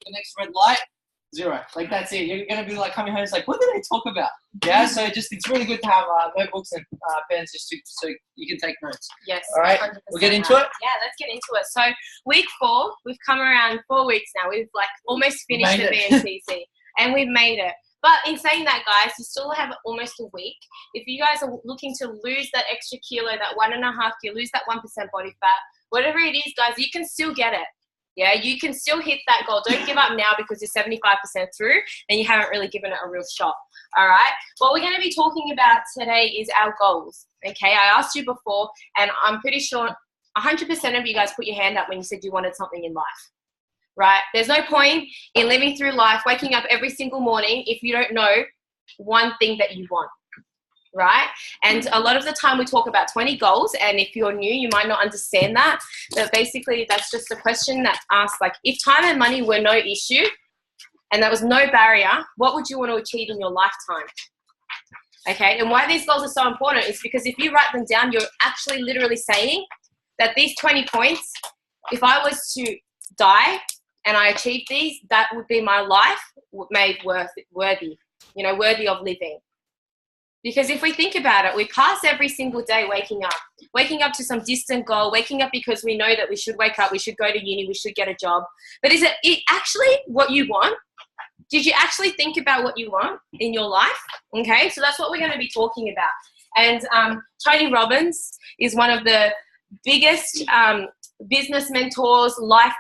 the next red light, 0. Like that's it. You're gonna be like coming home. It's like, what did they talk about? Yeah. So it's really good to have notebooks and pens so you can take notes. Yes. All right. We'll get into it. Yeah, let's get into it. So week 4, we've come around 4 weeks now. We've like almost finished the BNCC, and we've made it. But in saying that, guys, you still have almost a week. If you guys are looking to lose that extra kilo, that 1.5 kilo, lose that 1% body fat, whatever it is, guys, you can still get it. Yeah, you can still hit that goal. Don't give up now because you're 75% through and you haven't really given it a real shot. All right. What we're going to be talking about today is our goals. Okay. I asked you before, and I'm pretty sure 100% of you guys put your hand up when you said you wanted something in life. Right? There's no point in living through life, waking up every single morning if you don't know one thing that you want. Right? And a lot of the time we talk about 20 goals, and if you're new, you might not understand that. But basically, that's just a question that asks, like, if time and money were no issue and there was no barrier, what would you want to achieve in your lifetime? Okay? And why these goals are so important is because if you write them down, you're actually literally saying that these 20 points, if I was to die and I achieved these, that would be my life made worthy, worthy of living. Because if we think about it, we pass every single day waking up to some distant goal, waking up because we know that we should wake up, we should go to uni, we should get a job. But is it actually what you want? Did you actually think about what you want in your life? Okay, so that's what we're going to be talking about. And Tony Robbins is one of the biggest business mentors, life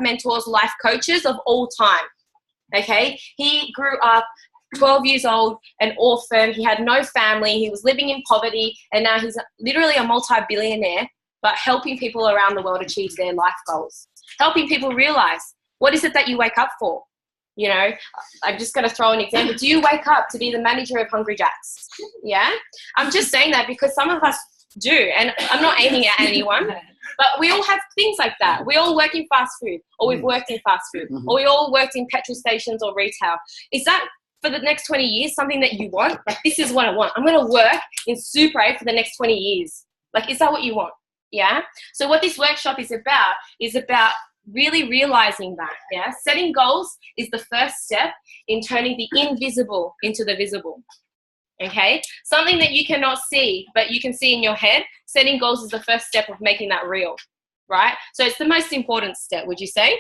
coaches of all time. Okay, he grew up 12 years old, an orphan. He had no family. He was living in poverty, and now he's literally a multi-billionaire, but helping people around the world achieve their life goals, helping people realize what is it that you wake up for. I'm just going to throw an example. Do you wake up to be the manager of Hungry Jack's? Yeah, I'm just saying that because some of us do, and I'm not aiming at anyone, but we all have things like that. We all work in fast food, or we've worked in fast food, or we all worked in petrol stations or retail. Is that for the next 20 years something that you want? Like, this is what I want. I'm going to work in Super 8 for the next 20 years. Like, is that what you want? Yeah. So what this workshop is about really realizing that. Yeah. Setting goals is the first step in turning the invisible into the visible. Okay. Something that you cannot see, but you can see in your head. Setting goals is the first step of making that real. Right. So it's the most important step, would you say?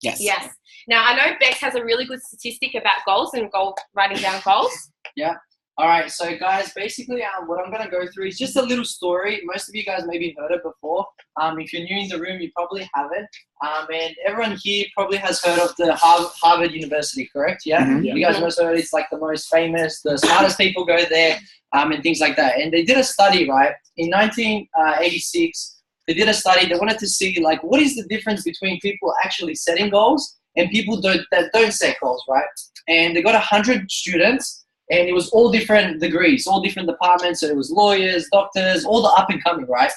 Yes. Yes. Now, I know Bex has a really good statistic about goals and writing down goals. Yeah. All right. So, guys, basically what I'm going to go through is just a little story. Most of you guys maybe heard it before. If you're new in the room, you probably haven't. And everyone here probably has heard of the Harvard University, correct? Yeah? Mm-hmm. Yeah. You guys must have heard it's like the most famous, the smartest people go there, and things like that. And they did a study, right? In 1986, they did a study. They wanted to see, like, what is the difference between people actually setting goals and people that don't set goals, right? And they got 100 students, and it was all different degrees, all different departments. So it was lawyers, doctors, all the up and coming, right?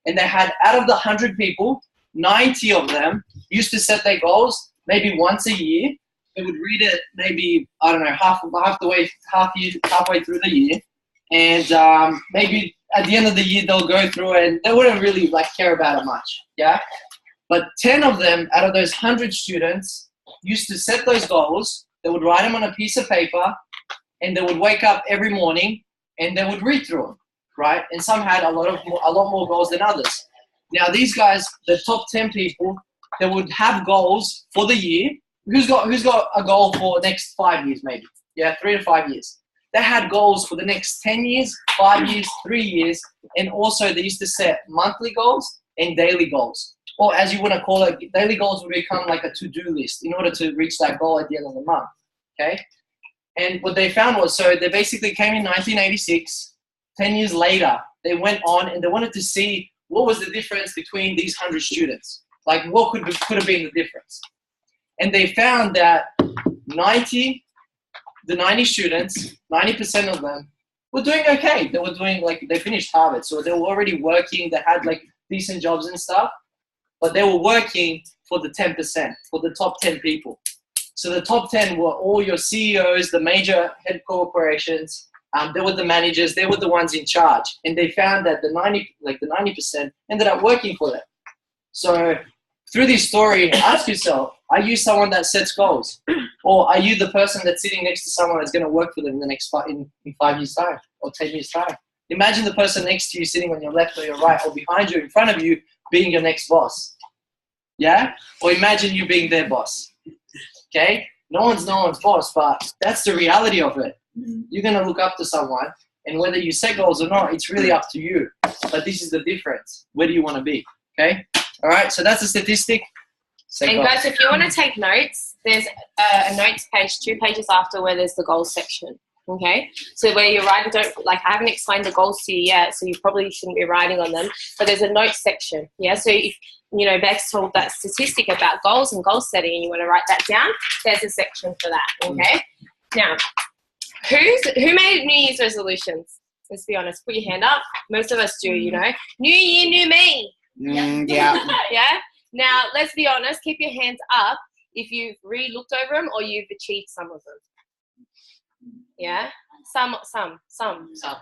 And they had, out of the 100 people, 90 of them used to set their goals maybe once a year. They would read it maybe, I don't know, halfway through the year. And maybe at the end of the year, they'll go through it and they wouldn't really care about it much. Yeah. But 10 of them out of those 100 students used to set those goals. They would write them on a piece of paper, and they would wake up every morning and they would read through them, right? And some had a lot more goals than others. Now these guys, the top 10 people, they would have goals for the year. Who's got a goal for the next 5 years maybe? Yeah, 3 to 5 years. They had goals for the next 10 years, 5 years, 3 years, and also they used to set monthly goals and daily goals. Or as you want to call it, daily goals would become like a to-do list in order to reach that goal at the end of the month, okay? And what they found was, so they basically came in 1986, 10 years later, they went on and they wanted to see what was the difference between these 100 students. Like, what could have been the difference? And they found that the 90 students, 90% of them were doing okay. They were doing, they finished Harvard, so they were already working, they had decent jobs and stuff, but they were working for the 10%, for the top 10 people. So the top 10 were all your CEOs, the major head corporations. They were the managers. They were the ones in charge. And they found that the 90% ended up working for them. So through this story, ask yourself, are you someone that sets goals? Or are you the person that's sitting next to someone that's going to work for them in the next in 5 years' time or 10 years' time? Imagine the person next to you sitting on your left or your right or behind you, in front of you, being your next boss. Yeah? Or imagine you being their boss. Okay? No one's boss, but that's the reality of it. You're going to look up to someone, and whether you set goals or not, it's really up to you. But this is the difference. Where do you want to be? Okay? All right, so that's a statistic. And guys, if you want to take notes, there's a notes page 2 pages after where there's the goals section. Okay, so where you write, I haven't explained the goals to you yet, so you probably shouldn't be writing on them. But there's a notes section. Yeah, so if Bex told that statistic about goals and goal setting, and you want to write that down, there's a section for that. Okay, now who made New Year's resolutions? Let's be honest. Put your hand up. Most of us do. New year, new me. Yeah. Yeah. Now let's be honest. Keep your hands up if you've re-looked over them or you've achieved some of them. Yeah, some.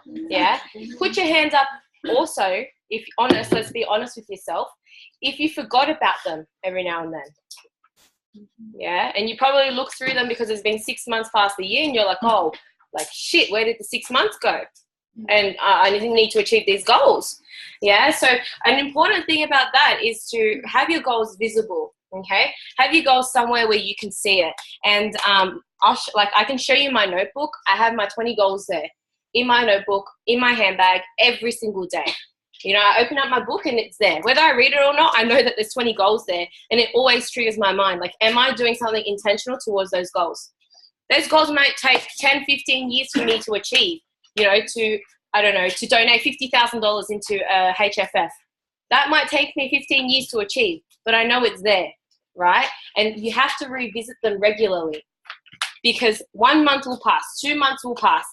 Yeah, put your hands up. Also, if honest, let's be honest with yourself. If you forgot about them every now and then, yeah, and you probably look through them because it's been 6 months past the year, and you're like, oh, like shit, where did the 6 months go? And I need to achieve these goals. Yeah, so an important thing about that is to have your goals visible. Okay, have your goals somewhere where you can see it, and I can show you my notebook. I have my 20 goals there in my notebook, in my handbag, every single day. I open up my book and it's there. Whether I read it or not, I know that there's 20 goals there, and it always triggers my mind. Like, am I doing something intentional towards those goals? Those goals might take 10, 15 years for me to achieve, to donate $50,000 into a HFF. That might take me 15 years to achieve, but I know it's there, right? And you have to revisit them regularly, because 1 month will pass, 2 months will pass.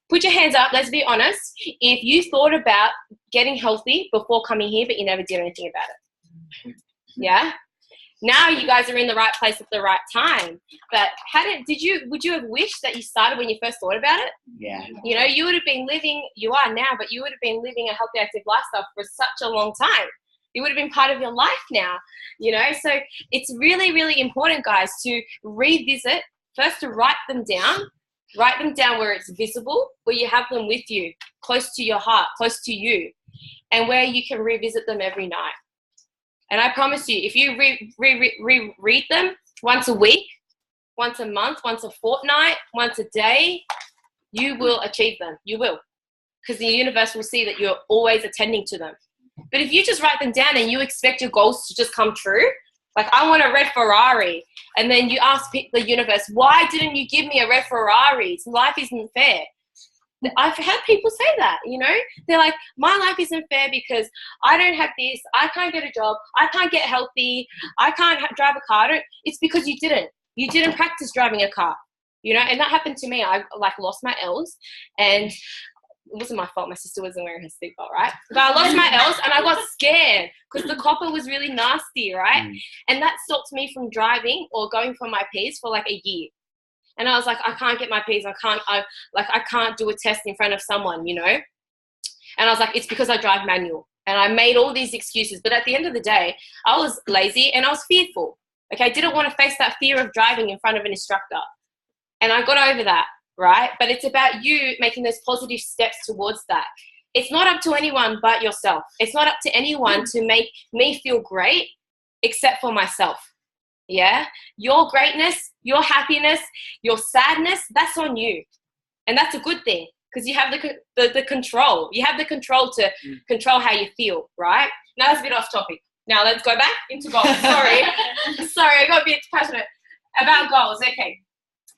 Put your hands up. Let's be honest. If you thought about getting healthy before coming here, but you never did anything about it, yeah? Now you guys are in the right place at the right time. But would you have wished that you started when you first thought about it? Yeah. You would have been living, you are now, but you would have been living a healthy, active lifestyle for such a long time. It would have been part of your life now, So it's really, really important, guys, to revisit, first to write them down where it's visible, where you have them with you, close to your heart, close to you, and where you can revisit them every night. And I promise you, if you reread them once a week, once a month, once a fortnight, once a day, you will achieve them. You will. Because the universe will see that you're always attending to them. But if you just write them down and you expect your goals to just come true, like, I want a red Ferrari, and then you ask the universe, why didn't you give me a red Ferrari? Life isn't fair. I've had people say that, They're like, my life isn't fair because I don't have this, I can't get a job, I can't get healthy, I can't drive a car. It's because you didn't practice driving a car, and that happened to me. I lost my L's, and it wasn't my fault. My sister wasn't wearing her seatbelt, right? But I lost my L's and I got scared because the copper was really nasty, right? And that stopped me from driving or going for my P's for like a year. And I was like, I can't get my P's. I can't do a test in front of someone, And I was like, it's because I drive manual. And I made all these excuses. But at the end of the day, I was lazy and I was fearful. Okay, I didn't want to face that fear of driving in front of an instructor. And I got over that, right? But it's about you making those positive steps towards that. It's not up to anyone but yourself. It's not up to anyone to make me feel great except for myself. Yeah? Your greatness, your happiness, your sadness, that's on you. And that's a good thing because you have the control. You have the control to control how you feel, right? Now that's a bit off topic. Now let's go back into goals. Sorry, I got a bit passionate about goals. Okay.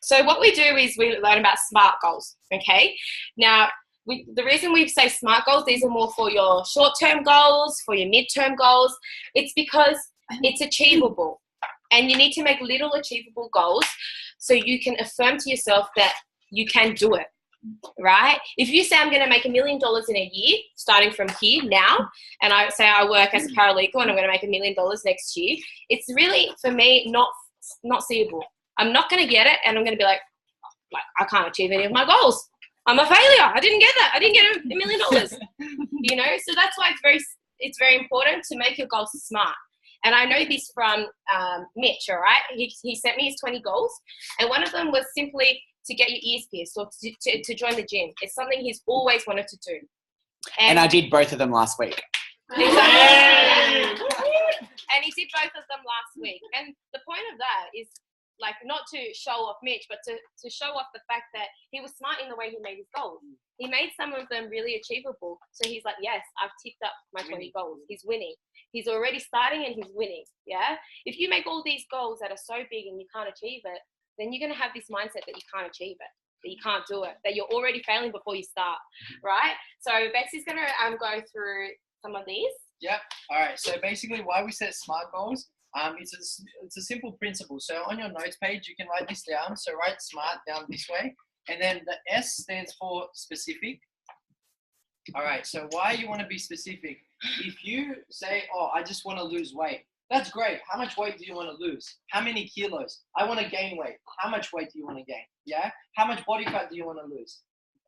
So what we do is we learn about SMART goals, okay? Now, the reason we say SMART goals, these are more for your short-term goals, for your mid-term goals. It's because it's achievable. And you need to make little achievable goals so you can affirm to yourself that you can do it, right? If you say I'm going to make $1 million in a year, starting from here now, and I say I work as a paralegal and I'm going to make $1 million next year, it's really, for me, not seeable. I'm not going to get it, and I'm going to be like, I can't achieve any of my goals. I'm a failure. I didn't get that. I didn't get $1 million. So that's why it's very important to make your goals SMART. And I know this from Mitch, all right? He sent me his 20 goals. And one of them was simply to get your ears pierced or to join the gym. It's something he's always wanted to do. And I did both of them last week. Exactly. And he did both of them last week. And the point of that is, like, not to show off Mitch, but to show off the fact that he was smart in the way he made his goals. He made some of them really achievable. So he's like, yes, I've ticked up my 20 goals. He's winning. He's already starting and he's winning. Yeah. If you make all these goals that are so big and you can't achieve it, then you're going to have this mindset that you can't achieve it, that you can't do it, that you're already failing before you start. Right. So Bexy's going to go through some of these. Yep. All right. So basically why we set SMART goals, it's a simple principle. So on your notes page, you can write this down. So write SMART down this way. And then the S stands for specific. All right. So why you want to be specific? If you say, oh, I just want to lose weight, that's great. How much weight do you want to lose? How many kilos? I want to gain weight. How much weight do you want to gain? Yeah. How much body fat do you want to lose?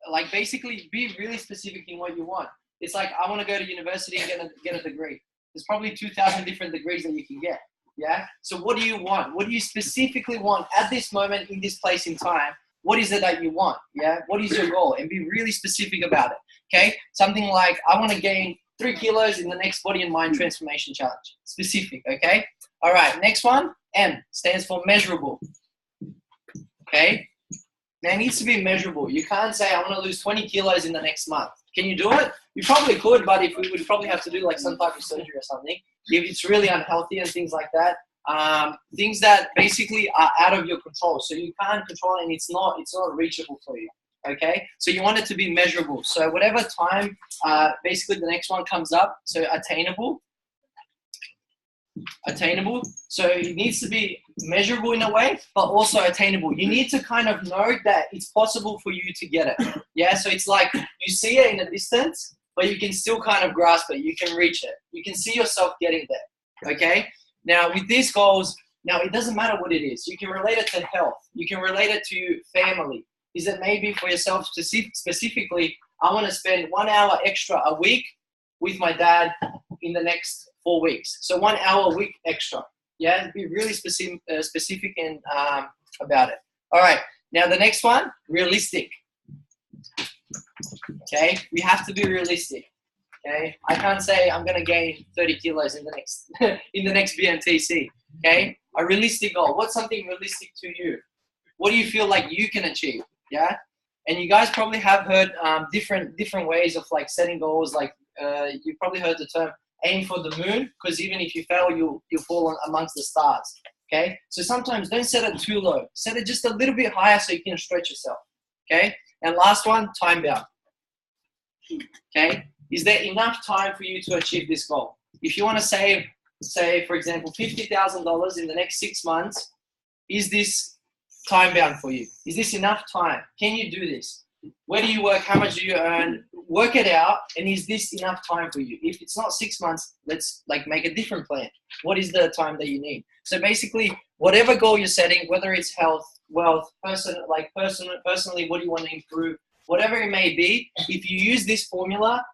Like, basically be really specific in what you want. It's like, I want to go to university and get a degree. There's probably 2,000 different degrees that you can get. Yeah. So what do you want? What do you specifically want at this moment in this place in time? What is it that you want? Yeah. What is your goal? And be really specific about it. Okay. Something like, I want to gain 3 kilos in the next body and mind transformation challenge. Specific. Okay. All right. Next one. M stands for measurable. Okay. Now it needs to be measurable. You can't say, I want to lose 20 kilos in the next month. Can you do it? You probably could, but if we would probably have to do like some type of surgery or something. If it's really unhealthy and things like that, things that basically are out of your control. So you can't control it and it's not reachable for you. Okay. So you want it to be measurable. So whatever time, basically the next one comes up. So attainable. So it needs to be measurable in a way, but also attainable. You need to kind of know that it's possible for you to get it. Yeah. So it's like you see it in a distance, but you can still kind of grasp it. You can reach it. You can see yourself getting there. Okay. Now with these goals, now it doesn't matter what it is. You can relate it to health. You can relate it to family. Is it maybe for yourself specifically, I want to spend 1 hour extra a week with my dad in the next 4 weeks. So 1 hour a week extra. Yeah, be really specific and about it. All right, now the next one, realistic. Okay, we have to be realistic. Okay, I can't say I'm gonna gain 30 kilos in the next in the next BMTC. Okay, a realistic goal. What's something realistic to you? What do you feel like you can achieve? Yeah, and you guys probably have heard different ways of like setting goals. Like you probably heard the term aim for the moon, because even if you fail, you'll fall amongst the stars. Okay, so sometimes don't set it too low. Set it just a little bit higher so you can stretch yourself. Okay, and last one, time bound. Okay, is there enough time for you to achieve this goal? If you want to save, say for example, $50,000 in the next 6 months, is this time bound for you? Is this enough time? Can you do this? Where do you work? How much do you earn? Work it out. And is this enough time for you? If it's not 6 months, let's like make a different plan. What is the time that you need? So basically, whatever goal you're setting, whether it's health, wealth, personally, what do you want to improve? Whatever it may be, if you use this formula,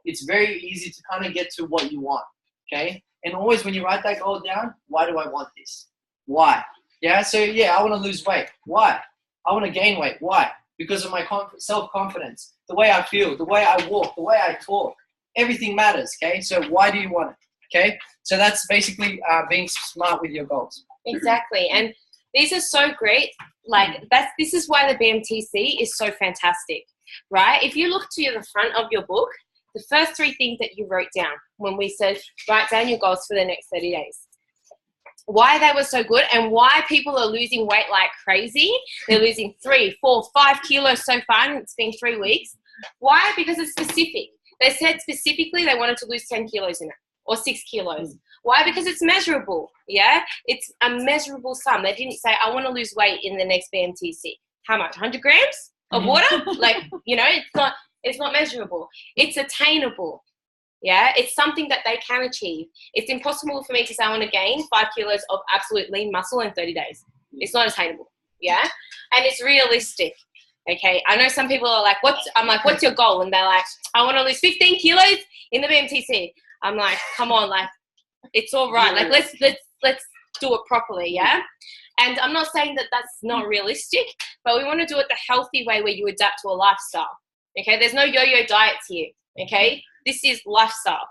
it's very easy to kind of get to what you want. Okay. And always when you write that goal down, why do I want this? Why? Yeah. So yeah, I want to lose weight. Why? I want to gain weight. Why? Because of my self-confidence, the way I feel, the way I walk, the way I talk, everything matters. Okay. So why do you want it? Okay. So that's basically being smart with your goals. Exactly. And these are so great. Like this is why the BMTC is so fantastic, right? If you look to the front of your book, the first 3 things that you wrote down when we said, write down your goals for the next 30 days. Why they were so good and why people are losing weight like crazy. They're losing 3, 4, 5 kilos so far and it's been 3 weeks. Why? Because it's specific. They said specifically they wanted to lose 10 kilos in it or 6 kilos. Why? Because it's measurable. Yeah. It's a measurable sum. They didn't say, I want to lose weight in the next BMTC. How much? 100 grams of water? Like, you know, it's not measurable. It's attainable. Yeah, it's something that they can achieve. It's impossible for me to say I want to gain 5 kilos of absolute lean muscle in 30 days. It's not attainable. Yeah, and it's realistic. Okay, I know some people are like, I'm like, what's your goal? And they're like, I want to lose 15 kilos in the BMTC. I'm like, come on, like, It's all right. Like let's do it properly, yeah? And I'm not saying that that's not realistic, but we want to do it the healthy way where you adapt to a lifestyle. Okay, there's no yo-yo diets here. Okay, this is lifestyle,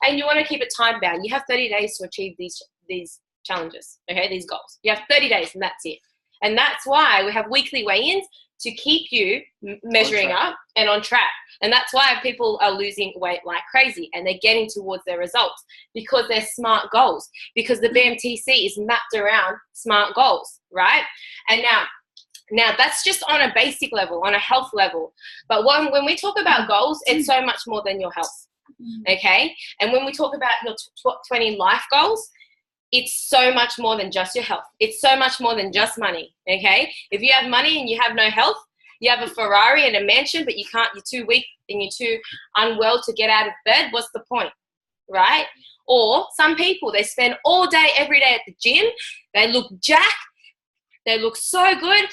and you want to keep it time bound. You have 30 days to achieve these challenges. Okay, these goals. You have 30 days, and that's it. And that's why we have weekly weigh-ins to keep you measuring up and on track. And that's why people are losing weight like crazy and they're getting towards their results because they're SMART goals, because the BMTC is mapped around SMART goals, right? And now that's just on a basic level, on a health level. But when we talk about goals, it's so much more than your health, okay? And when we talk about your 20 life goals, it's so much more than just your health. It's so much more than just money, okay? If you have money and you have no health, you have a Ferrari and a mansion, but you're too weak and you're too unwell to get out of bed, what's the point, right? Or some people, they spend all day, every day at the gym, they look jacked, they look so good,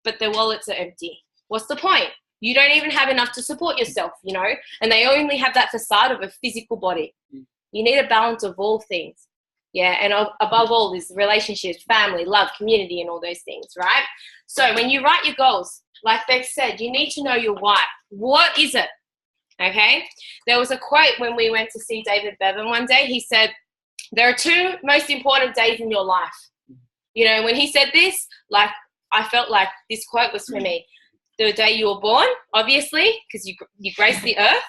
but their wallets are empty. What's the point? You don't even have enough to support yourself, you know? And they only have that facade of a physical body. You need a balance of all things. Yeah, and above all is relationships, family, love, community, and all those things, right? So when you write your goals, like Bex said, you need to know your why. What is it? Okay? There was a quote when we went to see David Bevan one day. He said, there are 2 most important days in your life. You know, when he said this, like, I felt like this quote was for me. The day you were born, obviously, because you grace the earth,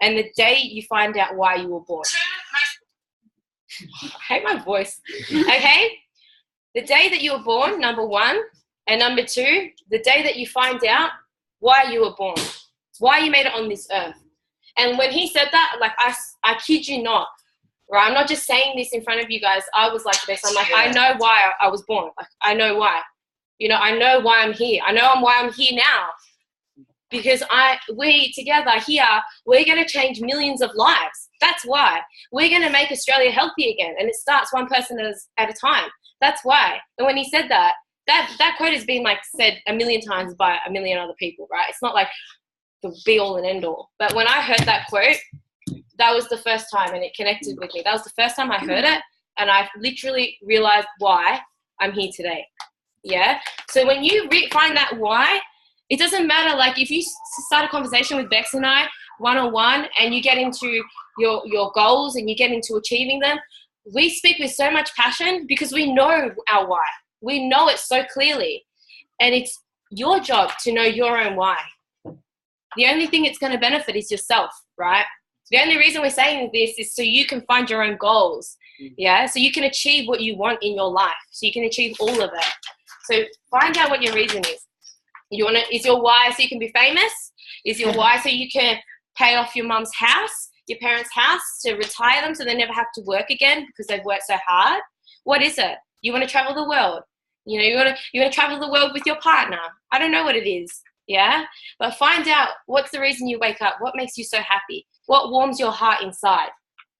and the day you find out why you were born. I hate my voice. Okay? The day that you were born, number 1. And number 2, the day that you find out why you were born. Why you made it on this earth. And when he said that, like, I kid you not, right? I'm not just saying this in front of you guys. I was like this. I'm like, I know why I was born. Like, I know why. You know, I know why I'm here. I know why I'm here now. Because we together here, we're going to change millions of lives. That's why. We're going to make Australia healthy again. And it starts one person at a time. That's why. And when he said that quote has been like said a million times by a million other people, right? It's not like the be all and end all. But when I heard that quote, that was the first time, and it connected with me. That was the first time I heard it, and I literally realized why I'm here today. Yeah? So when you find that why, it doesn't matter, like if you start a conversation with Bex and I one-on-one and you get into your goals and you get into achieving them, we speak with so much passion because we know our why. We know it so clearly. And it's your job to know your own why. The only thing it's going to benefit is yourself, right? The only reason we're saying this is so you can find your own goals, yeah? So you can achieve what you want in your life. So you can achieve all of it. So find out what your reason is. Is your why so you can be famous? Is your why so you can pay off your mum's house, your parents' house, to retire them so they never have to work again because they've worked so hard? What is it? You want to travel the world. You know, you want to travel the world with your partner. I don't know what it is, yeah? But find out what's the reason you wake up. What makes you so happy? What warms your heart inside?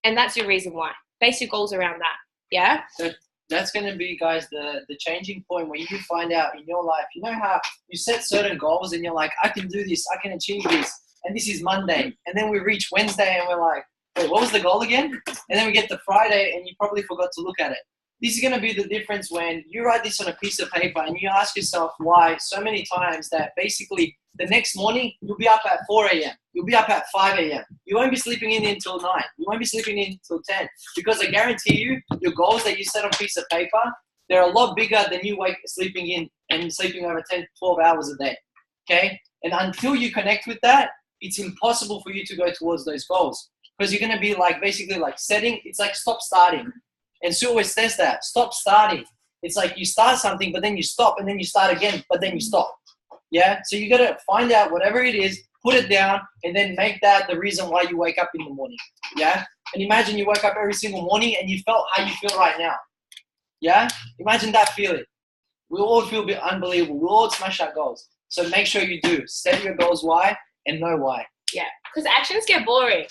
And that's your reason why. Base your goals around that, yeah? So that's going to be, guys, the changing point where you find out in your life, you know how you set certain goals and you're like, I can do this, I can achieve this, and this is Monday. And then we reach Wednesday and we're like, wait, what was the goal again? And then we get to Friday and you probably forgot to look at it. This is going to be the difference when you write this on a piece of paper and you ask yourself why so many times that basically the next morning you'll be up at 4 a.m. You'll be up at 5 a.m. You won't be sleeping in until 9. You won't be sleeping in until 10. Because I guarantee you, your goals that you set on a piece of paper, they're a lot bigger than you sleeping in and sleeping over 10, 12 hours a day. Okay? And until you connect with that, it's impossible for you to go towards those goals. Because you're going to be like basically like setting, it's like stop starting. And Sue always says that, stop starting. It's like you start something, but then you stop, and then you start again, but then you stop. Yeah? So you got to find out whatever it is, put it down, and then make that the reason why you wake up in the morning. Yeah? And imagine you wake up every single morning and you felt how you feel right now. Yeah? Imagine that feeling. We all feel unbelievable. We'll all smash our goals. So make sure you do. Set your goals why and know why. Yeah. Because actions get boring.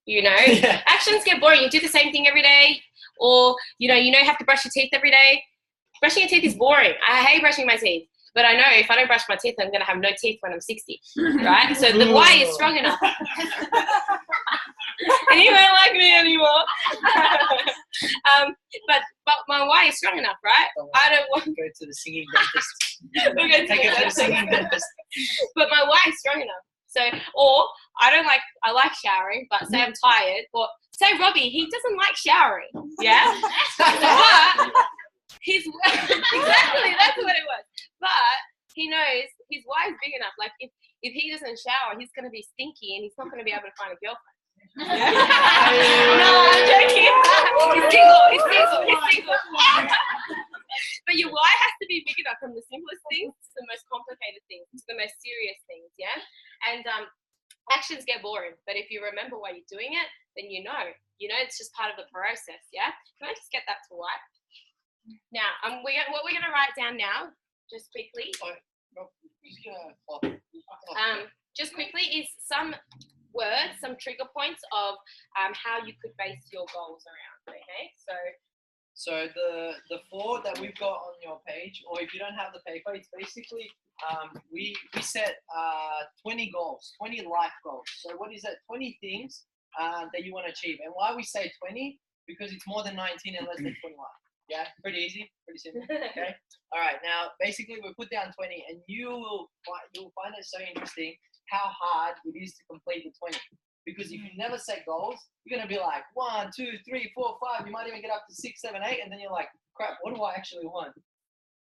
You know? Yeah. Actions get boring. You do the same thing every day. Or, you have to brush your teeth every day. Brushing your teeth is boring. I hate brushing my teeth. But I know if I don't brush my teeth, I'm going to have no teeth when I'm 60, right? So the why is strong enough. And you won't like me anymore. But my why is strong enough, right? I don't want to go to the singing dentist. We'll go to the singing dentist. But my why is strong enough. So, or I like showering, but say I'm tired, or say Robbie, he doesn't like showering, yeah? But exactly, that's what it was. But he knows his why is big enough. Like if he doesn't shower, he's going to be stinky and he's not going to be able to find a girlfriend. Yeah. No, I'm joking. He's single. But your why has to be big enough, from the simplest things to the most complicated things, to the most serious things, yeah? And actions get boring, but if you remember why you're doing it, then you know it's just part of the process, yeah? Can I just get that to wipe? Now, what we're going to write down now, just quickly, just quickly is some words, some trigger points of how you could base your goals around, okay? So the 4 that we've got on your page, or if you don't have the paper, it's basically we set 20 goals, 20 life goals. So what is that? 20 things that you want to achieve. And why we say 20? Because it's more than 19 and less than 21. Yeah, pretty easy, pretty simple. Okay. All right. Now, basically, we put down 20, and you'll find it so interesting how hard it is to complete the 20. Because if you never set goals, you're gonna be like 1, 2, 3, 4, 5. You might even get up to 6, 7, 8, and then you're like, crap, what do I actually want?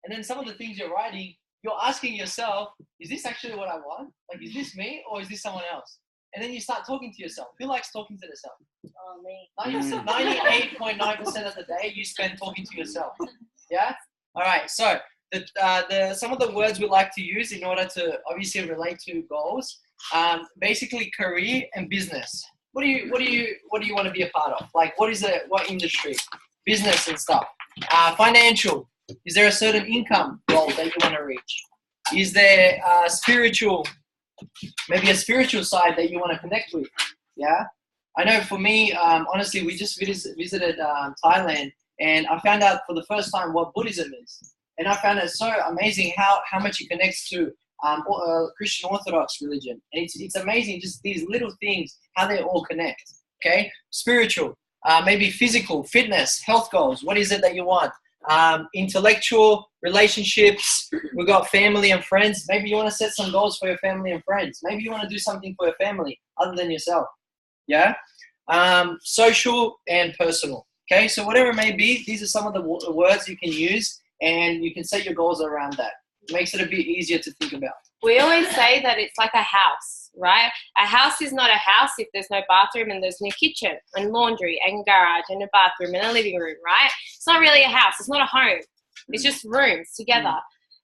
And then some of the things you're writing, you're asking yourself, is this actually what I want? Like, is this me or is this someone else? And then you start talking to yourself. Who likes talking to themselves? Oh, me. 98.9% of the day you spend talking to yourself. Yeah. All right. So the some of the words we like to use in order to obviously relate to goals. Basically career and business. What do you want to be a part of? Like what industry? Business and stuff. Financial. Is there a certain income goal that you want to reach? Is there spiritual, maybe a spiritual side that you want to connect with? Yeah. I know for me, honestly, we just visited Thailand, and I found out for the first time what Buddhism is. And I found it so amazing how much it connects to Christian Orthodox religion. And it's amazing, just these little things, how they all connect. Okay, spiritual, maybe physical, fitness, health goals. What is it that you want? Intellectual, relationships. We've got family and friends. Maybe you want to set some goals for your family and friends. Maybe you want to do something for your family other than yourself. Yeah. Social and personal. Okay, so whatever it may be, these are some of the words you can use, and you can set your goals around that. It makes it a bit easier to think about. We always say that it's like a house, right? A house is not a house if there's no bathroom and there's no kitchen and laundry and garage and a bathroom and a living room, right? It's not really a house. It's not a home. It's just rooms together.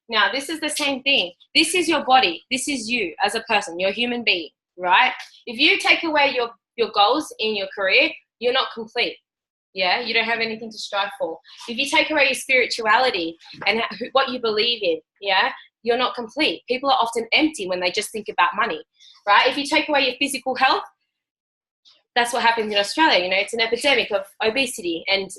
Now, this is the same thing. This is your body. This is you as a person. You're a human being, right? If you take away your goals in your career, you're not complete. Yeah, you don't have anything to strive for. If you take away your spirituality and what you believe in, yeah, you're not complete. People are often empty when they just think about money, right? If you take away your physical health, that's what happens in Australia. You know, it's an epidemic of obesity and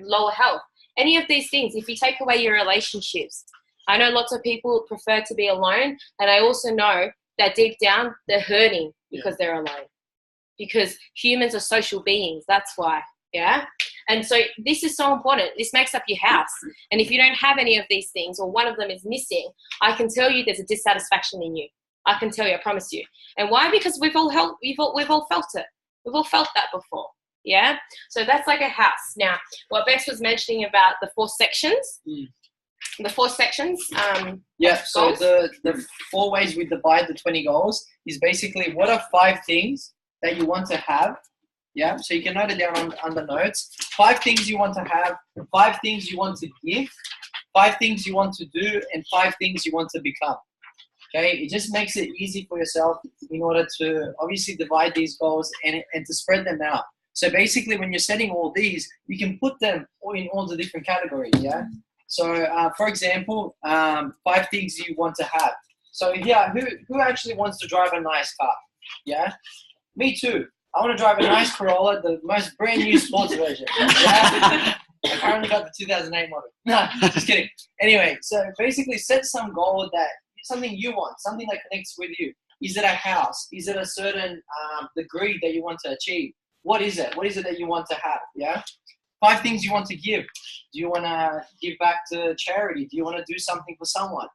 lower health. Any of these things, if you take away your relationships, I know lots of people prefer to be alone, and I also know that deep down they're hurting because they're alone. Because humans are social beings, that's why. Yeah. And so this is so important. This makes up your house. And if you don't have any of these things, or one of them is missing, I can tell you there's a dissatisfaction in you. I can tell you, I promise you. And why? Because we've all felt it. We've all felt that before. Yeah. So that's like a house. Now, what Bex was mentioning about the 4 sections. The 4 sections. So the 4 ways we divide the 20 goals is basically what are 5 things that you want to have. Yeah, so you can note it down on the notes. 5 things you want to have, 5 things you want to give, 5 things you want to do, and 5 things you want to become. Okay, it just makes it easy for yourself in order to obviously divide these goals and to spread them out. So basically, when you're setting all these, you can put them in all the different categories. Yeah. So, for example, 5 things you want to have. So yeah, who actually wants to drive a nice car? Yeah, me too. I want to drive a nice Corolla, the most brand new sports version. Yeah? I currently got the 2008 model. No, just kidding. Anyway, so basically set some goal that something you want, something that connects with you. Is it a house? Is it a certain degree that you want to achieve? What is it? What is it that you want to have? Yeah. 5 things you want to give. Do you want to give back to charity? Do you want to do something for someone?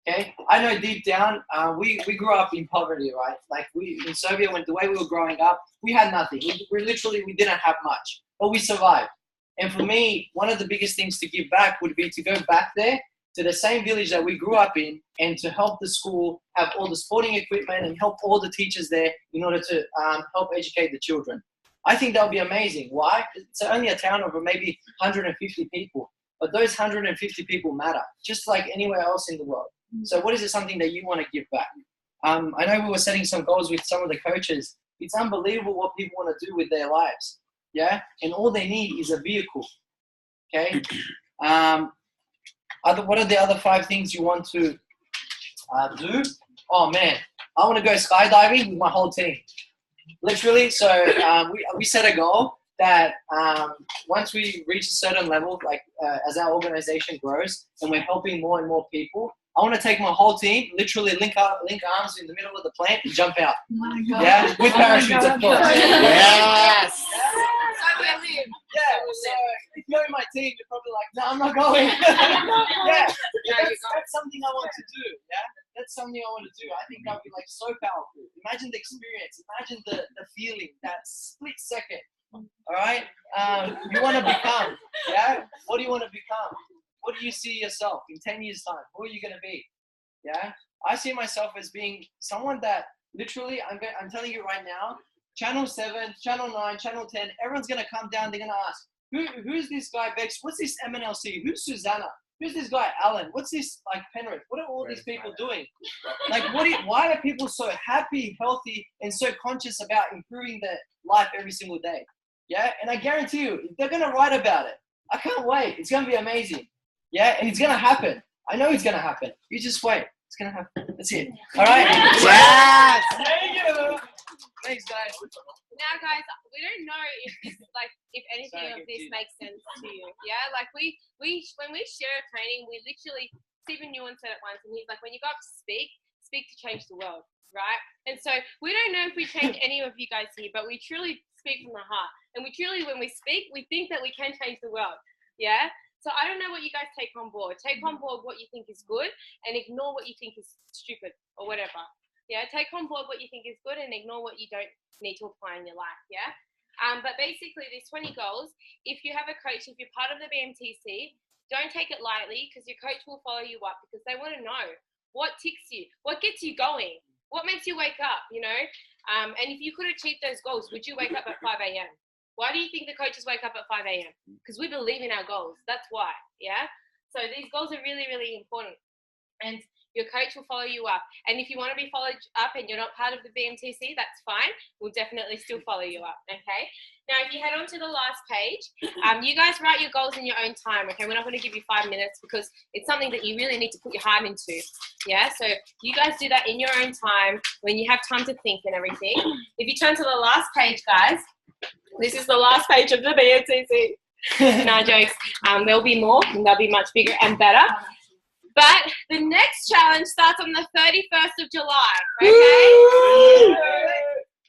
Okay. I know deep down, we grew up in poverty, right? Like in Serbia, the way we were growing up, we had nothing. We didn't have much, but we survived. And for me, one of the biggest things to give back would be to go back there to the same village that we grew up in and to help the school have all the sporting equipment and help all the teachers there in order to help educate the children. I think that would be amazing. Why? It's only a town of maybe 150 people, but those 150 people matter, just like anywhere else in the world. So what is it something that you want to give back? I know we were setting some goals with some of the coaches. It's unbelievable what people want to do with their lives. Yeah, and all they need is a vehicle. Okay. What are the other 5 things you want to do? Oh man, I want to go skydiving with my whole team. Literally. So we set a goal that once we reach a certain level, like as our organization grows and we're helping more and more people, I want to take my whole team, literally link arms in the middle of the plane and jump out. Oh my God. Yeah, with parachutes, of course. Yes. Yeah, so if you're in my team, you're probably like, no, I'm not going. Yeah, that's something I want to do. Yeah, that's something I want to do. I think that would be like so powerful. Imagine the experience. Imagine the feeling, that split second. All right, you want to become. Yeah, what do you want to become? What do you see yourself in 10 years' time? Who are you going to be? Yeah, I see myself as being someone that literally, I'm telling you right now, Channel 7, Channel 9, Channel 10, everyone's going to come down. They're going to ask, who's this guy, Bex? What's this MNLC? Who's Susanna? Who's this guy, Alan? What's this, like, Penrith? What are all these people doing? Like, why are people so happy, healthy, and so conscious about improving their life every single day? Yeah, and I guarantee you, they're going to write about it. I can't wait. It's going to be amazing. Yeah, and it's going to happen. I know it's going to happen. You just wait. It's going to happen. That's it. All right? Yes. Thank you. Thanks, guys. Now, guys, we don't know if anything of this makes sense to you. Yeah, like when we share a training, we literally, Stephen Ewan said it once, and he's like, when you go up to speak to change the world, right? And so we don't know if we change any of you guys here, but we truly speak from the heart, and we truly, when we speak, we think that we can change the world. Yeah. So I don't know what you guys take on board. Take on board what you think is good, and ignore what you think is stupid or whatever. Yeah, take on board what you think is good and ignore what you don't need to apply in your life, yeah? But basically, these 20 goals, if you have a coach, if you're part of the BMTC, don't take it lightly because your coach will follow you up because they want to know what ticks you, what gets you going, what makes you wake up, you know? And if you could achieve those goals, would you wake up at 5 a.m.? Why do you think the coaches wake up at 5 a.m.? Because we believe in our goals. That's why, yeah? So these goals are really, really important. And your coach will follow you up. And if you want to be followed up and you're not part of the BMTC, that's fine. We'll definitely still follow you up, okay? Now, if you head on to the last page, you guys write your goals in your own time, okay? We're not going to give you 5 minutes because it's something that you really need to put your heart into, yeah? So you guys do that in your own time when you have time to think and everything. If you turn to the last page, guys, this is the last page of the BMTC. No jokes. There'll be more and they'll be much bigger and better. But the next challenge starts on the 31st of July, okay?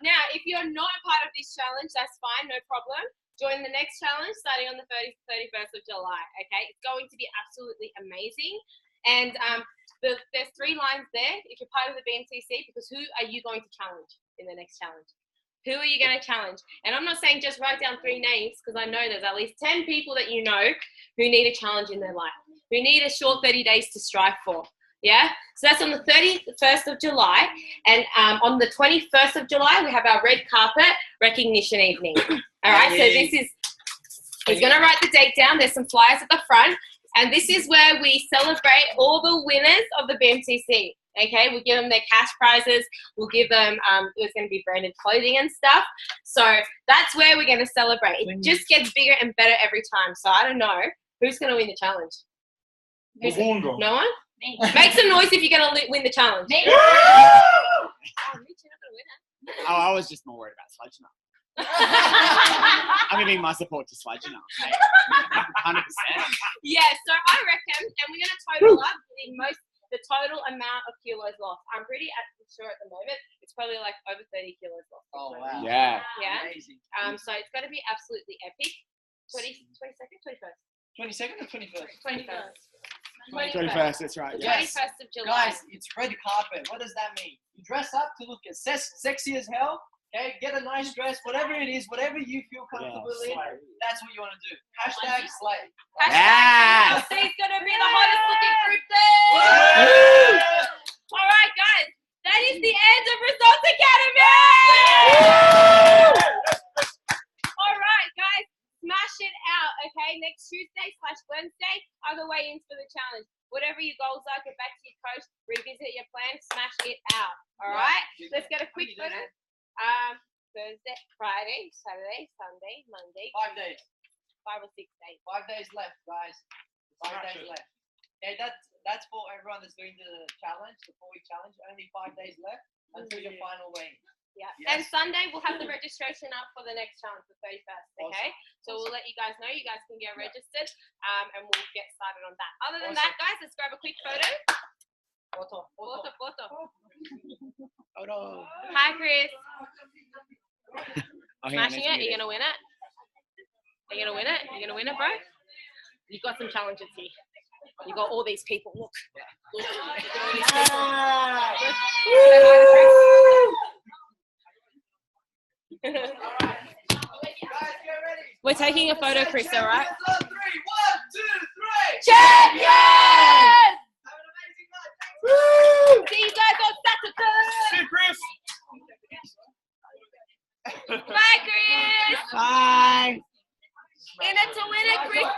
Now, if you're not a part of this challenge, that's fine, no problem. Join the next challenge starting on the 31st of July, okay? It's going to be absolutely amazing. And there's 3 lines there if you're part of the BMTC, because who are you going to challenge in the next challenge? Who are you going to challenge? And I'm not saying just write down 3 names, because I know there's at least 10 people that you know who need a challenge in their life, who need a short 30 days to strive for. Yeah? So that's on the 31st of July. And on the 21st of July, we have our red carpet recognition evening. All right? So this is, he's going to write the date down. There's some flyers at the front. And this is where we celebrate all the winners of the BMTC. Okay, we'll give them their cash prizes. We'll give them, there's going to be branded clothing and stuff. So that's where we're going to celebrate. It just gets bigger and better every time. So I don't know. Who's going to win the challenge? No one? Me. Make some noise if you're going to win the challenge. Me. Oh, Mitch, you're not going to win it. Oh, I was just more worried about sludge now. I'm giving my support to Sludge enough. 100%. Yeah, so I reckon, and we're going to total up the total amount of kilos lost. I'm pretty sure at the moment it's probably like over 30 kilos lost. Oh, wow. Yeah. Yeah. Amazing. So it's going to be absolutely epic. 22nd, 21st? 22nd or 21st? 21st. 21st, that's right. Yeah. Yes. 21st of July. Guys, it's red carpet. What does that mean? You dress up to look as sexy as hell. Okay, get a nice dress, whatever it is, whatever you feel comfortable in. That's what you want to do. Hashtag slay. Yes. He's going to be the hottest looking group there. All right, guys. That is the end of Results Academy. All right, guys. Smash it out, okay? Next Tuesday/Wednesday are the weigh-ins for the challenge. Whatever your goals are, get back to your coach, revisit your plan, smash it out. All right? Let's get a quick photo. Thursday, Friday, Saturday, Sunday, Monday. 5 days. 5 or 6 days. 5 days left, guys. 5 days left. Okay, that's for everyone that's doing the challenge, the 4-week challenge. Only 5 days left until your final weigh. Yeah. Yes. And Sunday we'll have the registration up for the next challenge, the 31st. Okay. Awesome. So we'll let you guys know. You guys can get registered, and we'll get started on that. Other than Awesome. that, guys, let's grab a quick photo. Photo. Photo. Oh, no. Hi, Chris. Oh, hang on, Smashing it. Are you gonna win it? Are you gonna win it? Are you gonna win it, bro? You got some challenges here. You got all these people. Look. Look at all these people. Say hi to Chris. Guys, get ready. We're taking a photo, Chris, all right? Champions on 3. 1, 2, 3. Champions! Have an amazing night. See you guys on Saturday! See, Chris. Bye, Chris! Bye. In it to win it, Chris!